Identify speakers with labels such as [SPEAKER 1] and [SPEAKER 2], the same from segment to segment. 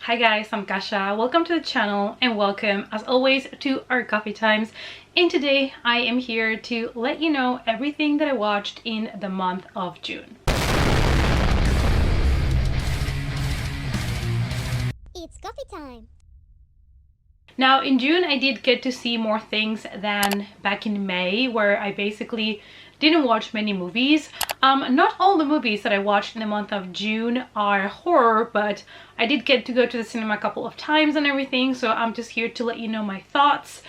[SPEAKER 1] Hi guys, I'm Kasha. Welcome to the channel and welcome as always to our coffee times. And today I am here to let you know everything that I watched in the month of June.
[SPEAKER 2] It's coffee time!
[SPEAKER 1] Now in June I did get to see more things than back in May, where I basically didn't watch many movies. Not all the movies that I watched in the month of June are horror, but I did get to go to the cinema a couple of times and everything, so I'm just here to let you know my thoughts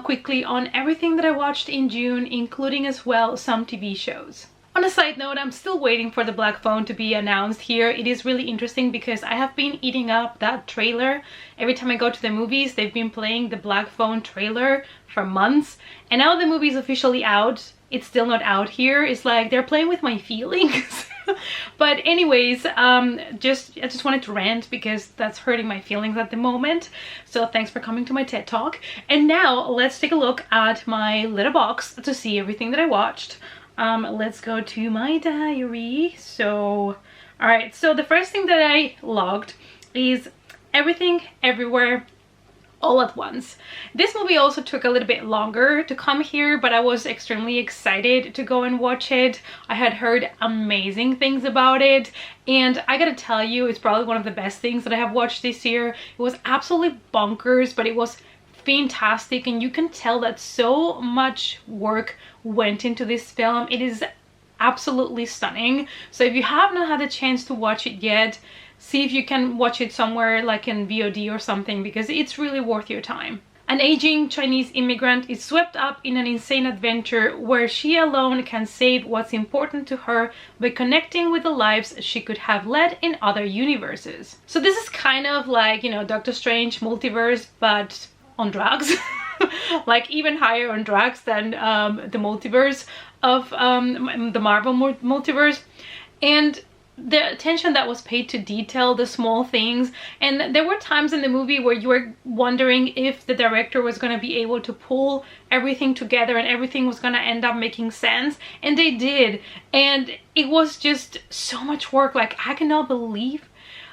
[SPEAKER 1] quickly on everything that I watched in June, including as well some TV shows. On a side note, I'm still waiting for the black phone to be announced here. It is really interesting because I have been eating up that trailer. Every time I go to the movies, they've been playing the black phone trailer for months, and now the movie is officially out. It's still not out here. It's like they're playing with my feelings. But anyways, I just wanted to rant because that's hurting my feelings at the moment. So thanks for coming to my TED Talk. And now let's take a look at my Letterboxd to see everything that I watched. Let's go to my diary. So, all right. So the first thing that I logged is Everything, Everywhere, All at Once. This movie also took a little bit longer to come here, but I was extremely excited to go and watch it. I had heard amazing things about it, and I gotta tell you, it's probably one of the best things that I have watched this year. It was absolutely bonkers, but it was fantastic, and you can tell that so much work went into this film. It is absolutely stunning. So if you have not had a chance to watch it yet, see if you can watch it somewhere like in VOD or something, because it's really worth your time. An aging Chinese immigrant is swept up in an insane adventure where she alone can save what's important to her by connecting with the lives she could have led in other universes. So this is kind of like, you know, Doctor Strange multiverse, but on drugs. Like even higher on drugs than the multiverse of the Marvel multiverse. And the attention that was paid to detail, the small things, and there were times in the movie where you were wondering if the director was going to be able to pull everything together and everything was going to end up making sense, and they did. And it was just so much work. Like, I cannot believe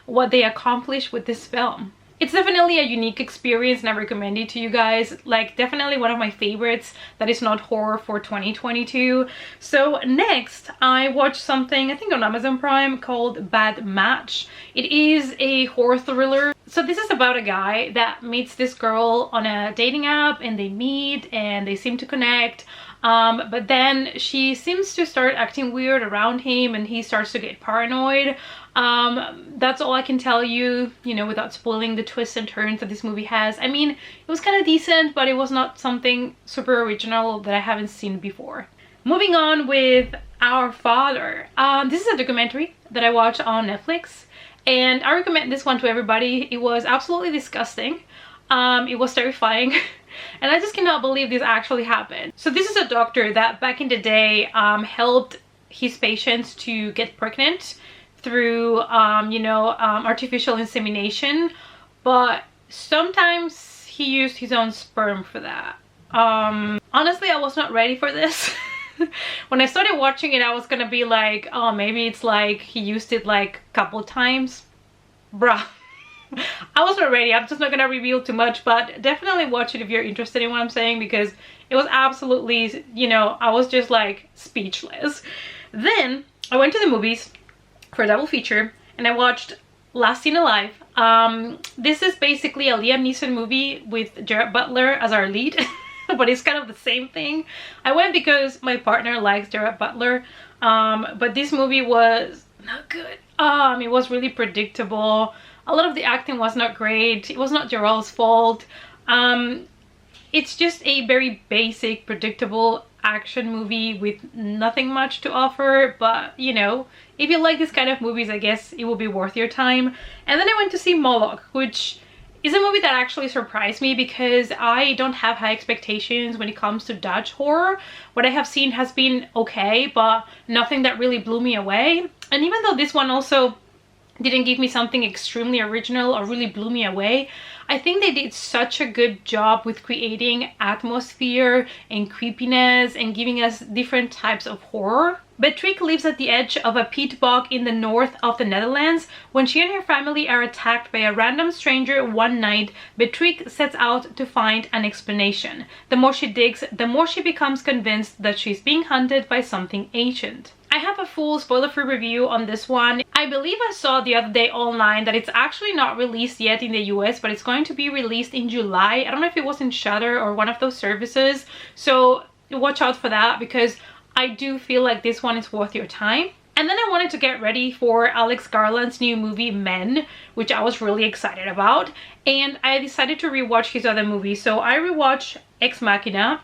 [SPEAKER 1] what they accomplished with this film. It's definitely a unique experience and I recommend it to you guys. Like, definitely one of my favorites that is not horror for 2022. So next I watched something, I think on Amazon Prime, called Bad Match. It is a horror thriller. So this is about a guy that meets this girl on a dating app, and they meet and they seem to connect. But then she seems to start acting weird around him and he starts to get paranoid. That's all I can tell you, you know, without spoiling the twists and turns that this movie has. I mean, it was kind of decent, but it was not something super original that I haven't seen before. Moving on with Our Father. This is a documentary that I watched on Netflix, and I recommend this one to everybody. It was absolutely disgusting. It was terrifying. And I just cannot believe this actually happened. So this is a doctor that back in the day helped his patients to get pregnant through, artificial insemination. But sometimes he used his own sperm for that. Honestly, I was not ready for this. When I started watching it, I was gonna be like, oh, maybe it's like he used it like a couple times. Bruh. I was not ready. I'm just not gonna reveal too much, but definitely watch it if you're interested in what I'm saying, because it was absolutely, you know, I was just like speechless. Then I went to the movies for a double feature and I watched Last Seen Alive. This is basically a Liam Neeson movie with Gerard Butler as our lead. But it's kind of the same thing. I went because my partner likes Gerard Butler, but this movie was not good. It was really predictable. A lot of the acting was not great. It was not Gerald's fault. It's just a very basic, predictable action movie with nothing much to offer. But, you know, if you like this kind of movies, I guess it will be worth your time. And then I went to see Moloch, which is a movie that actually surprised me because I don't have high expectations when it comes to Dutch horror. What I have seen has been okay, but nothing that really blew me away. And even though this one also didn't give me something extremely original or really blew me away, I think they did such a good job with creating atmosphere and creepiness and giving us different types of horror Beatrice lives at the edge of a peat bog in the north of the Netherlands. When she and her family are attacked by a random stranger one night, Beatrice sets out to find an explanation. The more she digs, the more she becomes convinced that she's being hunted by something ancient. I have a full spoiler-free review on this one. I believe I saw the other day online that it's actually not released yet in the US, but it's going to be released in July. I don't know if it was in Shudder or one of those services, so watch out for that, because I do feel like this one is worth your time. And then I wanted to get ready for Alex Garland's new movie Men, which I was really excited about, and I decided to rewatch his other movies. So I rewatched Ex Machina.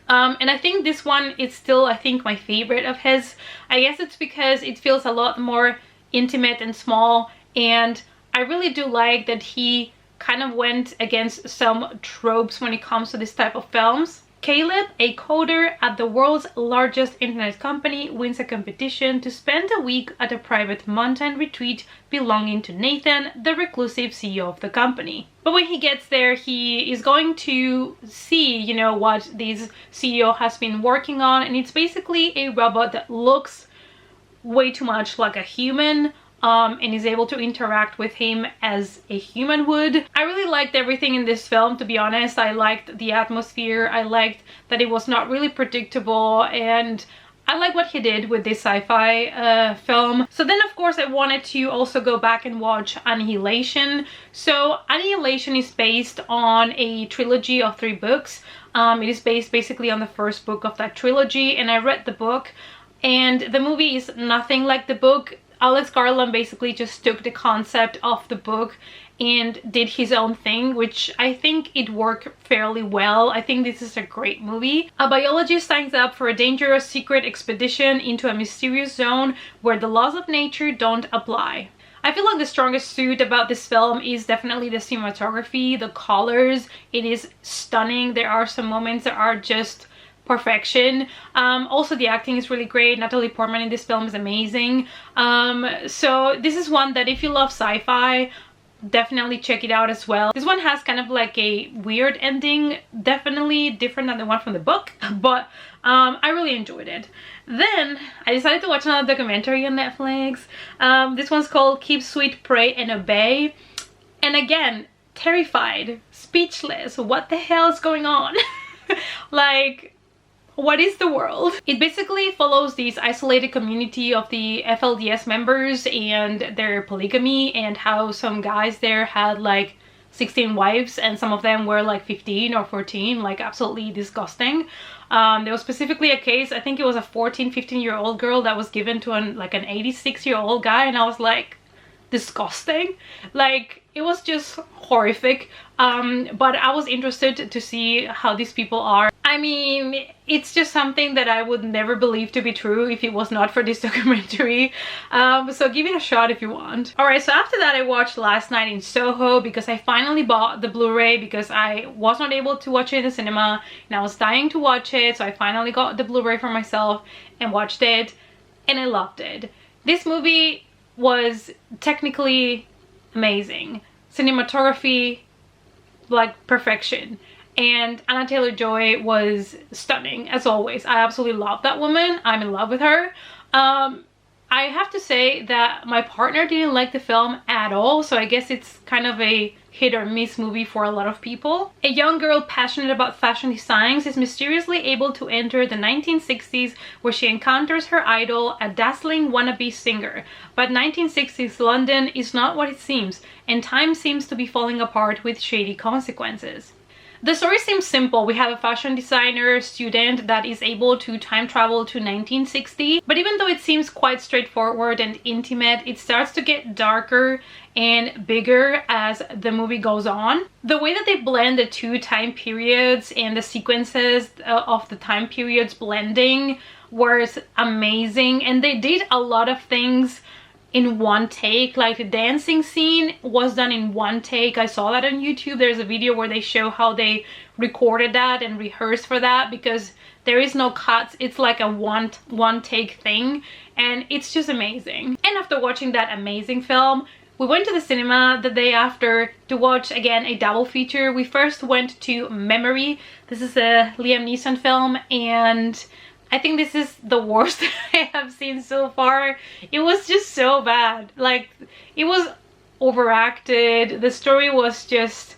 [SPEAKER 1] And I think this one is still, I think, my favorite of his. I guess it's because it feels a lot more intimate and small, and I really do like that he kind of went against some tropes when it comes to this type of films. Caleb, a coder at the world's largest internet company, wins a competition to spend a week at a private mountain retreat belonging to Nathan, the reclusive CEO of the company. But when he gets there, he is going to see, you know, what this CEO has been working on, and it's basically a robot that looks way too much like a human. And is able to interact with him as a human would. I really liked everything in this film, to be honest. I liked the atmosphere, I liked that it was not really predictable, and I like what he did with this sci-fi film. So then of course I wanted to also go back and watch Annihilation. So Annihilation is based on a trilogy of 3 books. It is based basically on the first book of that trilogy, and I read the book, and the movie is nothing like the book. Alex Garland basically just took the concept of the book and did his own thing, which I think it worked fairly well. I think this is a great movie. A biologist signs up for a dangerous secret expedition into a mysterious zone where the laws of nature don't apply. I feel like the strongest suit about this film is definitely the cinematography, the colors. It is stunning. There are some moments that are just perfection. Also the acting is really great. Natalie Portman in this film is amazing. So this is one that if you love sci-fi, definitely check it out as well. This one has kind of like a weird ending, definitely different than the one from the book, but I really enjoyed it. Then I decided to watch another documentary on Netflix. This one's called Keep Sweet, Pray and Obey, and again, terrified, speechless, what the hell is going on? Like, what is the world? It basically follows this isolated community of the FLDS members and their polygamy, and how some guys there had like 16 wives and some of them were like 15 or 14, like absolutely disgusting. There was specifically a case, I think it was a 15-year-old girl that was given to an 86-year-old guy, and I was like, disgusting. Like, it was just horrific. But I was interested to see how these people are. I mean, it's just something that I would never believe to be true if it was not for this documentary. So give it a shot if you want. Alright, so after that I watched Last Night in Soho, because I finally bought the Blu-ray because I was not able to watch it in the cinema and I was dying to watch it, so I finally got the Blu-ray for myself and watched it, and I loved it. This movie was technically amazing. Cinematography, like perfection. And Anna Taylor-Joy was stunning, as always. I absolutely love that woman. I'm in love with her. I have to say that my partner didn't like the film at all, so I guess it's kind of a hit or miss movie for a lot of people. A young girl passionate about fashion designs is mysteriously able to enter the 1960s, where she encounters her idol, a dazzling wannabe singer. But 1960s London is not what it seems, and time seems to be falling apart with shady consequences. The story seems simple. We have a fashion designer student that is able to time travel to 1960, but even though it seems quite straightforward and intimate, it starts to get darker and bigger as the movie goes on. The way that they blend the 2 time periods and the sequences of the time periods blending was amazing, and they did a lot of things in one take. Like the dancing scene was done in one take. I saw that on YouTube. There's a video where they show how they recorded that and rehearsed for that, because there is no cuts. It's like a one take thing, and it's just amazing. And after watching that amazing film, we went to the cinema the day after to watch again a double feature. We first went to Memory. This is a Liam Neeson film, and I think this is the worst I have seen so far. It was just so bad. Like, it was overacted. The story was just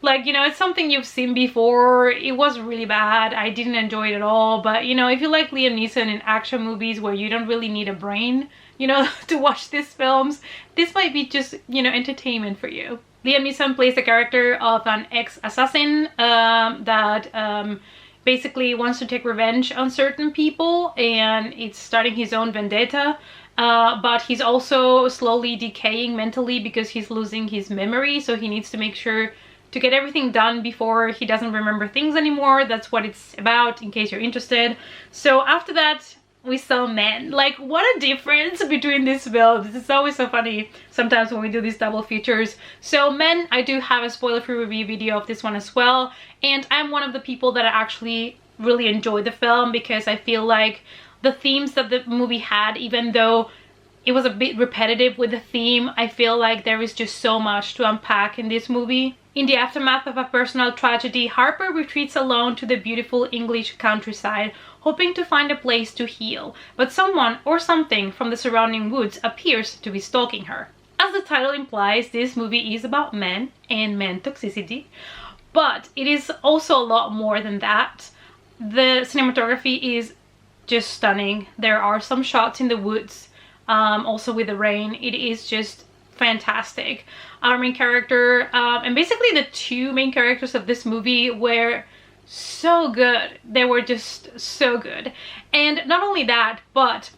[SPEAKER 1] like, you know, it's something you've seen before. It was really bad. I didn't enjoy it at all. But, you know, if you like Liam Neeson in action movies where you don't really need a brain, you know, to watch these films, this might be just, you know, entertainment for you. Liam Neeson plays the character of an ex-assassin that basically wants to take revenge on certain people, and it's starting his own vendetta. But he's also slowly decaying mentally because he's losing his memory, so he needs to make sure to get everything done before he doesn't remember things anymore. That's what it's about, in case you're interested. So after that, we saw Men. Like, what a difference between these films. It's always so funny sometimes when we do these double features. So Men, I do have a spoiler-free review video of this one as well, and I'm one of the people that actually really enjoyed the film because I feel like the themes that the movie had, even though it was a bit repetitive with the theme, I feel like there is just so much to unpack in this movie. In the aftermath of a personal tragedy, Harper retreats alone to the beautiful English countryside, hoping to find a place to heal. But someone or something from the surrounding woods appears to be stalking her. As the title implies, this movie is about men and men toxicity, but it is also a lot more than that. The cinematography is just stunning. There are some shots in the woods, also with the rain. It is just fantastic. Our main character, and basically the two main characters of this movie were so good. They were just so good. And not only that, but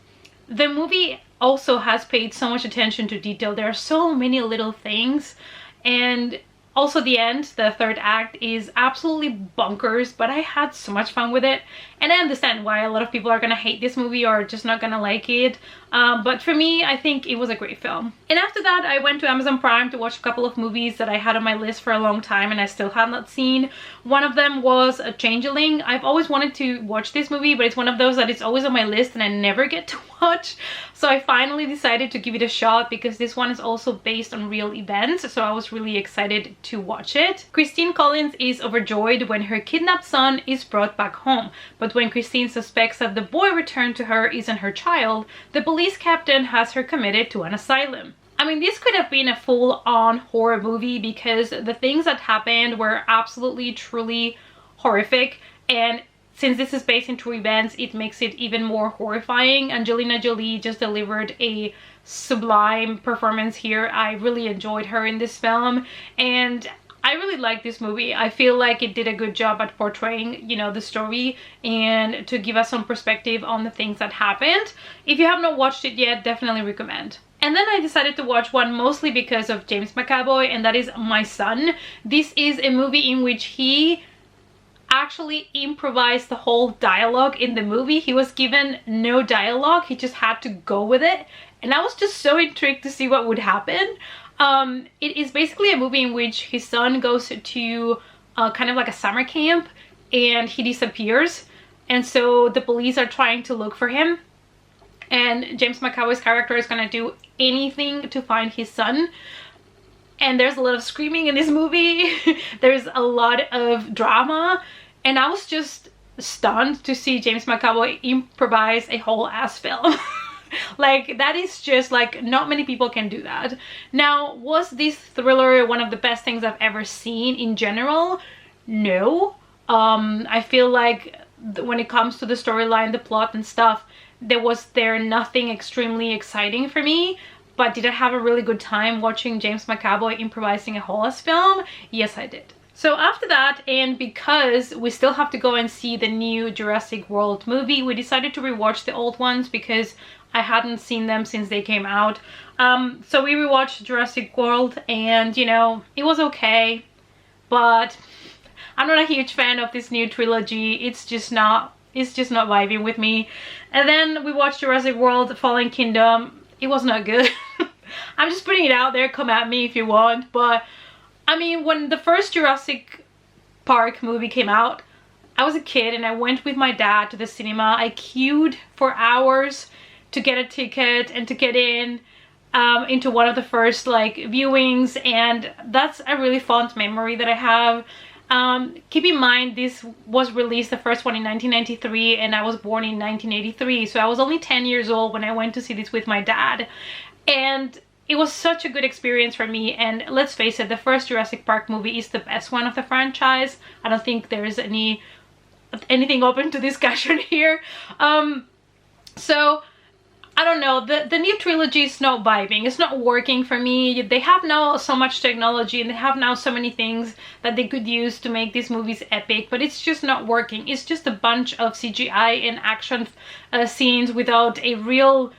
[SPEAKER 1] the movie also has paid so much attention to detail. There are so many little things, and also the end, the third act, is absolutely bonkers, but I had so much fun with it. And I understand why a lot of people are gonna hate this movie or just not gonna like it. But for me, I think it was a great film. And after that, I went to Amazon Prime to watch a couple of movies that I had on my list for a long time and I still have not seen. One of them was A Changeling. I've always wanted to watch this movie, but it's one of those that it's always on my list and I never get to watch. So I finally decided to give it a shot because this one is also based on real events, so I was really excited to watch it. Christine Collins is overjoyed when her kidnapped son is brought back home, but when Christine suspects that the boy returned to her isn't her child, the police captain has her committed to an asylum. I mean, this could have been a full-on horror movie because the things that happened were absolutely, truly horrific, and since this is based in true events, it makes it even more horrifying. Angelina Jolie just delivered a sublime performance here. I really enjoyed her in this film, and I really like this movie. I feel like it did a good job at portraying, you know, the story and to give us some perspective on the things that happened. If you have not watched it yet, definitely recommend. And then I decided to watch one mostly because of James McAvoy, and that is My Son. This is a movie in which he actually improvised the whole dialogue in the movie. He was given no dialogue, he just had to go with it, and I was just so intrigued to see what would happen. It is basically a movie in which his son goes to kind of like a summer camp and he disappears, and so the police are trying to look for him, and James McAvoy's character is gonna do anything to find his son. And there's a lot of screaming in this movie. There's a lot of drama, and I was just stunned to see James McAvoy improvise a whole ass film. Like, that is just like, not many people can do that. Now, was this thriller one of the best things I've ever seen in general? No. I feel like when it comes to the storyline, the plot and stuff, there was nothing extremely exciting for me. But did I have a really good time watching James McAvoy improvising a whole ass film? Yes, I did. So after that, and because we still have to go and see the new Jurassic World movie, we decided to rewatch the old ones because I hadn't seen them since they came out. So we rewatched Jurassic World, and you know, it was okay, but I'm not a huge fan of this new trilogy. It's just not vibing with me. And then we watched Jurassic World Fallen Kingdom. It was not good. I'm just putting it out there, come at me if you want, but I mean, when the first Jurassic Park movie came out, I was a kid and I went with my dad to the cinema. I queued for hours to get a ticket and to get in into one of the first like viewings, and that's a really fond memory that I have. Keep in mind this was released, the first one, in 1993, and I was born in 1983, so I was only 10 years old when I went to see this with my dad, and it was such a good experience for me. And let's face it, the first Jurassic Park movie is the best one of the franchise. I don't think there's anything open to discussion here. So I don't know, the new trilogy is not vibing, it's not working for me. They have now so much technology and they have now so many things that they could use to make these movies epic, but it's just not working. It's just a bunch of CGI and action scenes without a real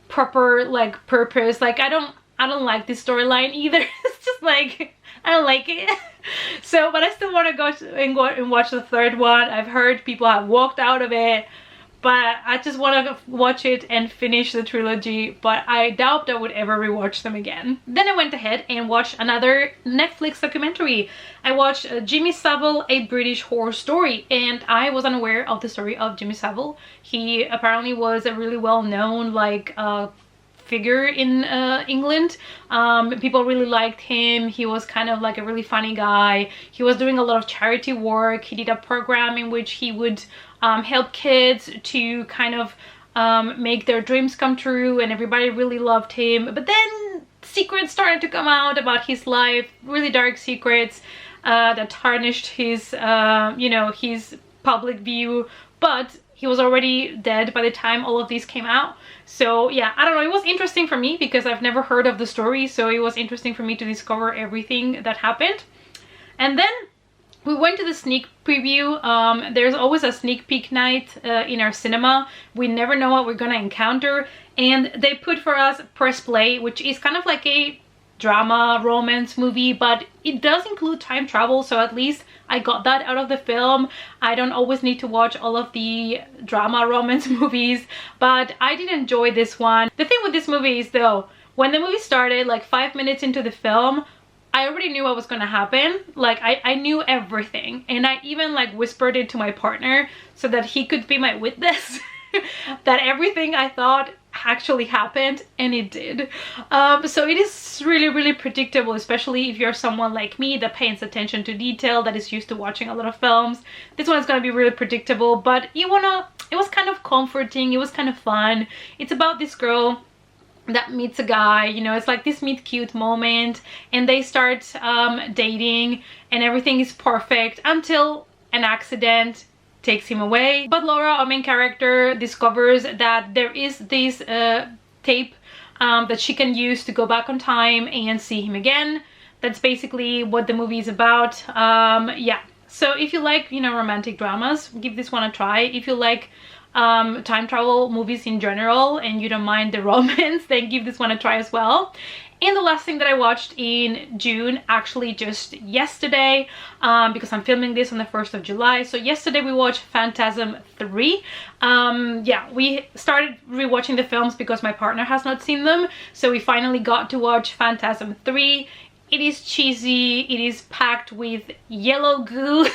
[SPEAKER 1] proper like purpose. Like I don't like this storyline either. It's just like I don't like it. So but I still want to go and watch the third one. I've heard people have walked out of it, but I just want to watch it and finish the trilogy, but I doubt I would ever rewatch them again. Then I went ahead and watched another Netflix documentary. I watched Jimmy Savile, A British Horror Story, and I was unaware of the story of Jimmy Savile. He apparently was a really well-known like figure in England. People really liked him. He was kind of like a really funny guy. He was doing a lot of charity work. He did a program in which he would help kids to kind of make their dreams come true, and everybody really loved him. But then secrets started to come out about his life, really dark secrets that tarnished his you know, his public view, but he was already dead by the time all of these came out. So yeah, I don't know, it was interesting for me because I've never heard of the story, so it was interesting for me to discover everything that happened. And then we went to the sneak preview. There's always a sneak peek night in our cinema. We never know what we're gonna encounter, and they put for us Press Play, which is kind of like a drama romance movie, but it does include time travel, so at least I got that out of the film. I don't always need to watch all of the drama romance movies, but I did enjoy this one. The thing with this movie is though, when the movie started, like 5 minutes into the film, I already knew what was gonna happen. Like I knew everything, and I even like whispered it to my partner so that he could be my witness that everything I thought actually happened, and it did. So it is really predictable, especially if you're someone like me that pays attention to detail, that is used to watching a lot of films. This one is gonna be really predictable, but it was kind of comforting. It was kind of fun. It's about this girl that meets a guy, you know, it's like this meet cute moment, and they start dating, and everything is perfect until an accident takes him away. But Laura, our main character, discovers that there is this tape that she can use to go back on time and see him again. That's basically what the movie is about. Yeah, so if you like, you know, romantic dramas, give this one a try. If you like time travel movies in general and you don't mind the romance, then give this one a try as well. And the last thing that I watched in June, actually just yesterday, because I'm filming this on the 1st of July. So yesterday we watched Phantasm 3. Yeah, we started rewatching the films because my partner has not seen them. So we finally got to watch Phantasm 3. It is cheesy, it is packed with yellow goo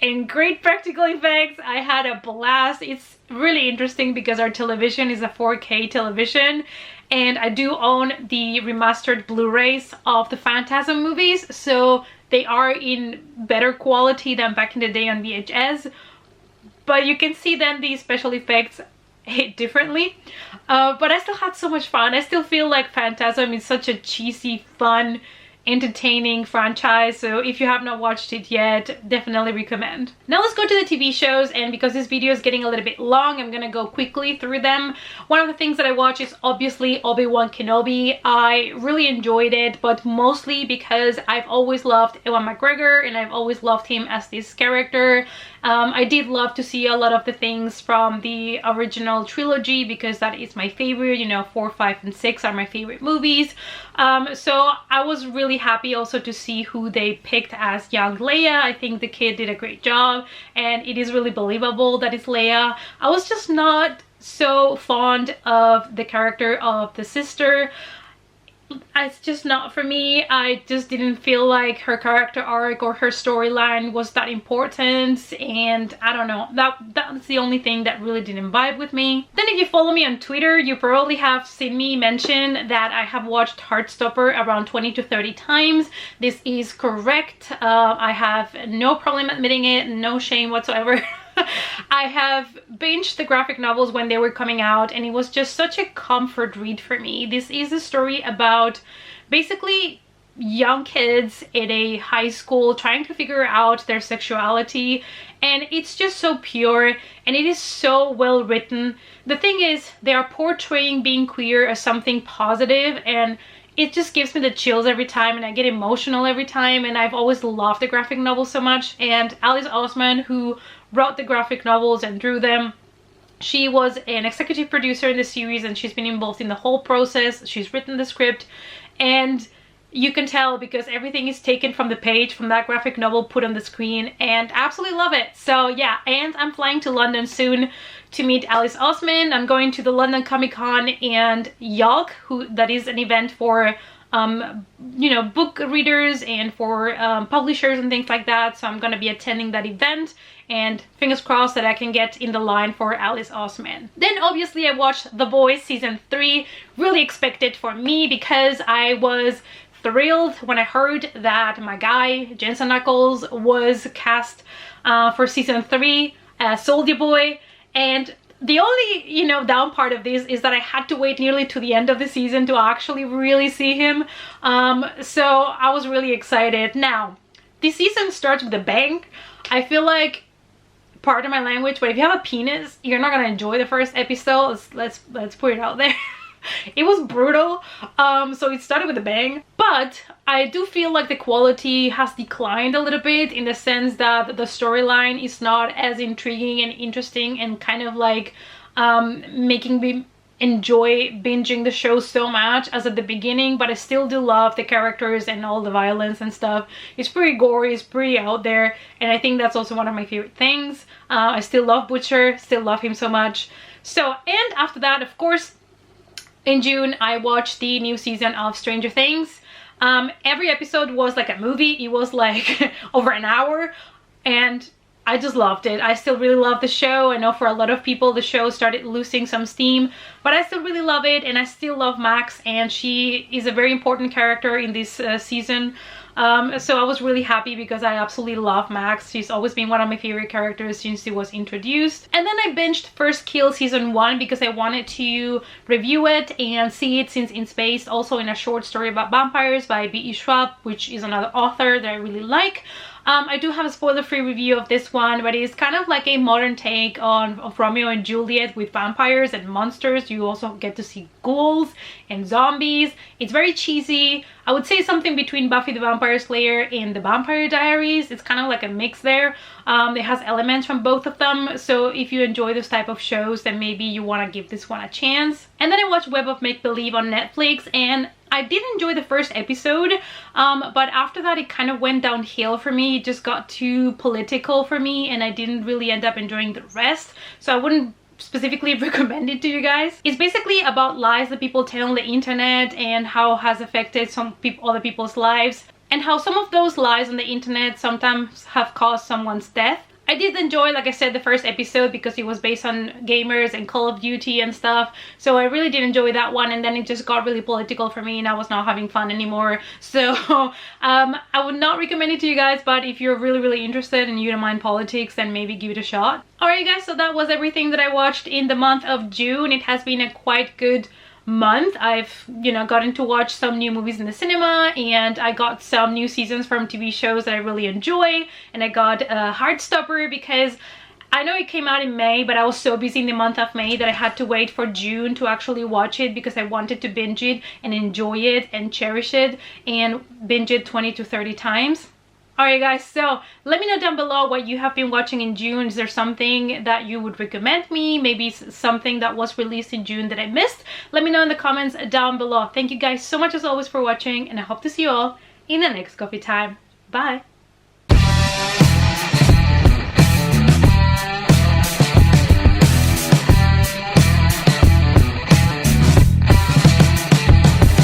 [SPEAKER 1] and great practical effects. I had a blast. It's really interesting because our television is a 4K television, and I do own the remastered Blu-rays of the Phantasm movies, so they are in better quality than back in the day on VHS, but you can see then the special effects hit differently. But I still had so much fun. I still feel like Phantasm is such a cheesy, fun, entertaining franchise, so if you have not watched it yet, definitely recommend. Now let's go to the TV shows, and because this video is getting a little bit long, I'm gonna go quickly through them. One of the things that I watch is obviously Obi-Wan Kenobi. I really enjoyed it, but mostly because I've always loved Ewan McGregor and I've always loved him as this character. I did love to see a lot of the things from the original trilogy because that is my favorite, you know, 4, 5, and 6 are my favorite movies. So I was really happy also to see who they picked as young Leia. I think the kid did a great job, and it is really believable that it's Leia. I was just not so fond of the character of the sister. it's just not for me. I just didn't feel like her character arc or her storyline was that important, and I don't know, that's the only thing that really didn't vibe with me. Then if you follow me on Twitter, you probably have seen me mention that I have watched Heartstopper around 20 to 30 times. This is correct. I have no problem admitting it, no shame whatsoever. I have binged the graphic novels when they were coming out, and it was just such a comfort read for me. This is a story about basically young kids in a high school trying to figure out their sexuality, and it's just so pure and it is so well written. The thing is, they are portraying being queer as something positive, and it just gives me the chills every time, and I get emotional every time, and I've always loved the graphic novels so much. And Alice Oseman, who wrote the graphic novels and drew them, she was an executive producer in the series, and she's been involved in the whole process. She's written the script, and you can tell because everything is taken from the page from that graphic novel, put on the screen, and I absolutely love it. So yeah, and I'm flying to London soon to meet Alice Oseman. I'm going to the London Comic Con and YALC, that is an event for you know, book readers and for publishers and things like that. So I'm gonna be attending that event, and fingers crossed that I can get in the line for Alice Oseman. Then obviously I watched The Boys season 3, really expected for me because I was thrilled when I heard that my guy Jensen Ackles was cast for season 3 as Soldier Boy. And the only, you know, down part of this is that I had to wait nearly to the end of the season to actually really see him. So I was really excited. Now, this season starts with a bang. I feel like, pardon my language, but if you have a penis, you're not gonna enjoy the first episode. Let's put it out there. It was brutal, so it started with a bang, but I do feel like the quality has declined a little bit, in the sense that the storyline is not as intriguing and interesting and kind of like making me enjoy binging the show so much as at the beginning. But I still do love the characters and all the violence and stuff. It's pretty gory, it's pretty out there, and I think that's also one of my favorite things. I still love Butcher, still love him so much. So, and after that, of course, in June, I watched the new season of Stranger Things. Every episode was like a movie. It was like over an hour, and I just loved it. I still really love the show. I know for a lot of people the show started losing some steam, but I still really love it, and I still love Max, and she is a very important character in this season. So I was really happy because I absolutely love Max. She's always been one of my favorite characters since she was introduced. And then I binged First Kill season 1 because I wanted to review it and see it, since it's based also in a short story about vampires by B.E. Schwab, which is another author that I really like. I do have a spoiler-free review of this one, but it's kind of like a modern take of Romeo and Juliet with vampires and monsters. You also get to see ghouls and zombies. It's very cheesy. I would say something between Buffy the Vampire Slayer and The Vampire Diaries. It's kind of like a mix there. It has elements from both of them, so if you enjoy this type of shows, then maybe you want to give this one a chance. And then I watched Web of Make-Believe on Netflix, and I did enjoy the first episode, but after that it kind of went downhill for me. It just got too political for me, and I didn't really end up enjoying the rest, so I wouldn't specifically recommend it to you guys. It's basically about lies that people tell on the internet and how it has affected other people's lives, and how some of those lies on the internet sometimes have caused someone's death. I did enjoy, like I said, the first episode because it was based on gamers and Call of Duty and stuff, so I really did enjoy that one, and then it just got really political for me and I was not having fun anymore. So I would not recommend it to you guys, but if you're really interested and you don't mind politics, then maybe give it a shot. Alright guys, so that was everything that I watched in the month of June. It has been a quite good month. I've, you know, gotten to watch some new movies in the cinema, and I got some new seasons from TV shows that I really enjoy, and I got Heartstopper because I know it came out in May, but I was so busy in the month of May that I had to wait for June to actually watch it because I wanted to binge it and enjoy it and cherish it and binge it 20 to 30 times. Alright guys, so let me know down below what you have been watching in June. Is there something that you would recommend me? Maybe something that was released in June that I missed? Let me know in the comments down below. Thank you guys so much as always for watching, and I hope to see you all in the next coffee time. Bye!